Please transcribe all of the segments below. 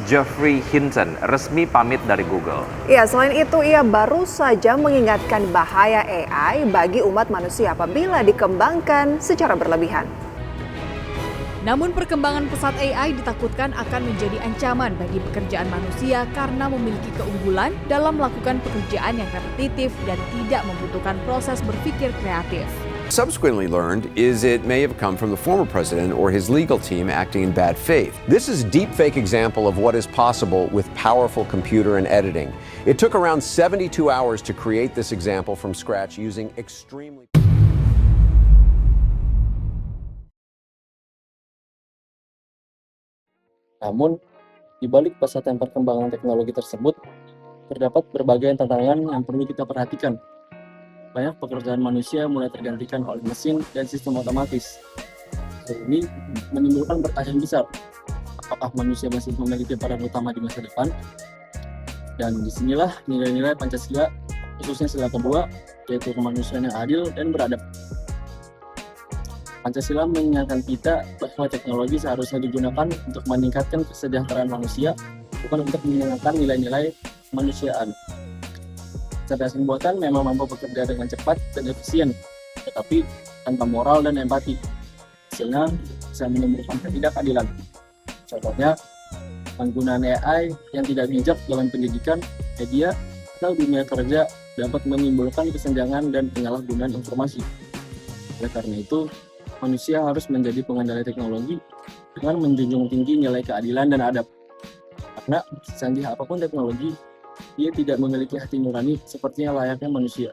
Geoffrey Hinton resmi pamit dari Google. Ya, selain itu ia baru saja mengingatkan bahaya AI bagi umat manusia apabila dikembangkan secara berlebihan. Namun perkembangan pesat AI ditakutkan akan menjadi ancaman bagi pekerjaan manusia karena memiliki keunggulan dalam melakukan pekerjaan yang repetitif dan tidak membutuhkan proses berpikir kreatif. Subsequently learned is it may have come from the former president or his legal team acting in bad faith. This is a deepfake example of what is possible with powerful computer and editing. It took around 72 hours to create this example from scratch using extremely... Namun, di balik pesatnya perkembangan teknologi tersebut, terdapat berbagai tantangan yang perlu kita perhatikan. Banyak pekerjaan manusia mulai tergantikan oleh mesin dan sistem otomatis. Hal ini menimbulkan pertanyaan besar, apakah manusia masih memiliki peran utama di masa depan? Dan disinilah nilai-nilai Pancasila, khususnya sila kedua, yaitu kemanusiaan yang adil dan beradab. Pancasila mengingatkan kita bahwa teknologi seharusnya digunakan untuk meningkatkan kesejahteraan manusia, bukan untuk menyenangkan nilai-nilai kemanusiaan. Kecerdasan buatan memang mampu bekerja dengan cepat dan efisien, tetapi tanpa moral dan empati. Hasilnya bisa menimbulkan ketidakadilan. Contohnya, penggunaan AI yang tidak bijak dalam pendidikan, media, atau dunia kerja dapat menimbulkan kesenjangan dan penyalahgunaan informasi. Oleh karena itu, manusia harus menjadi pengendali teknologi dengan menjunjung tinggi nilai keadilan dan adab. Karena secanggih apapun teknologi, dia tidak memiliki hati nurani sepertinya layaknya manusia.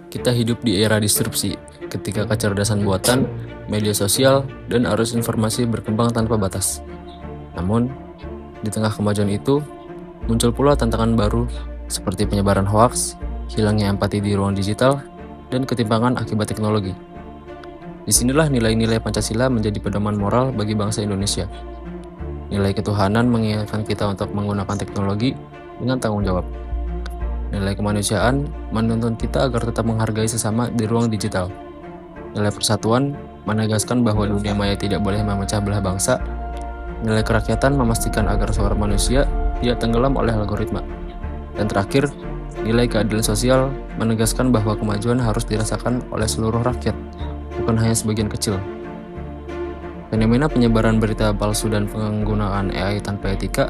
Kita hidup di era disrupsi, ketika kecerdasan buatan, media sosial, dan arus informasi berkembang tanpa batas. Namun, di tengah kemajuan itu, muncul pula tantangan baru seperti penyebaran hoaks, hilangnya empati di ruang digital, dan ketimpangan akibat teknologi. Disinilah nilai-nilai Pancasila menjadi pedoman moral bagi bangsa Indonesia. Nilai ketuhanan mengingatkan kita untuk menggunakan teknologi dengan tanggung jawab. Nilai kemanusiaan menuntun kita agar tetap menghargai sesama di ruang digital. Nilai persatuan menegaskan bahwa dunia maya tidak boleh memecah belah bangsa. Nilai kerakyatan memastikan agar suara manusia tidak tenggelam oleh algoritma. Dan terakhir, nilai keadilan sosial menegaskan bahwa kemajuan harus dirasakan oleh seluruh rakyat, bukan hanya sebagian kecil. Fenomena penyebaran berita palsu dan penggunaan AI tanpa etika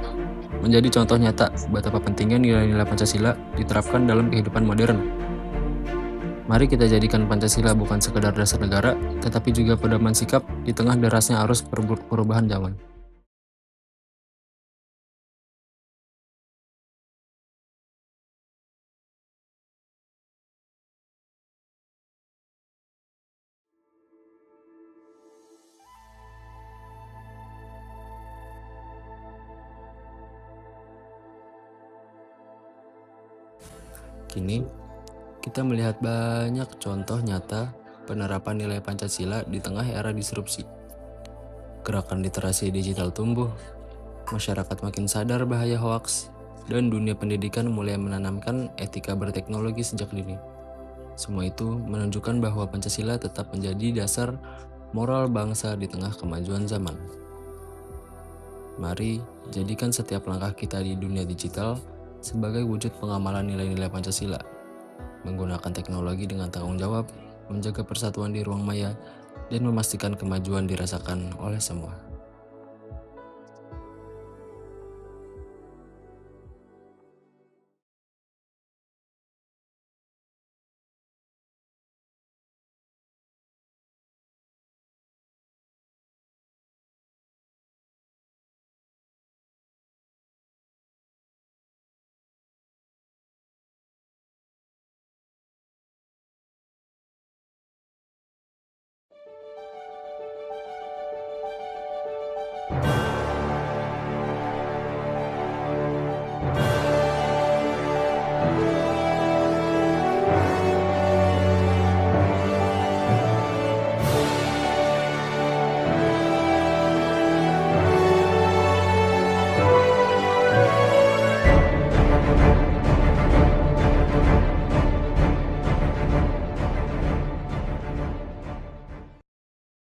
menjadi contoh nyata betapa pentingnya nilai-nilai Pancasila diterapkan dalam kehidupan modern. Mari kita jadikan Pancasila bukan sekedar dasar negara, tetapi juga pedoman sikap di tengah derasnya arus perubahan zaman. Kini, kita melihat banyak contoh nyata penerapan nilai Pancasila di tengah era disrupsi. Gerakan literasi digital tumbuh, masyarakat makin sadar bahaya hoaks, dan dunia pendidikan mulai menanamkan etika berteknologi sejak dini. Semua itu menunjukkan bahwa Pancasila tetap menjadi dasar moral bangsa di tengah kemajuan zaman. Mari jadikan setiap langkah kita di dunia digital sebagai wujud pengamalan nilai-nilai Pancasila, menggunakan teknologi dengan tanggung jawab, menjaga persatuan di ruang maya, dan memastikan kemajuan dirasakan oleh semua.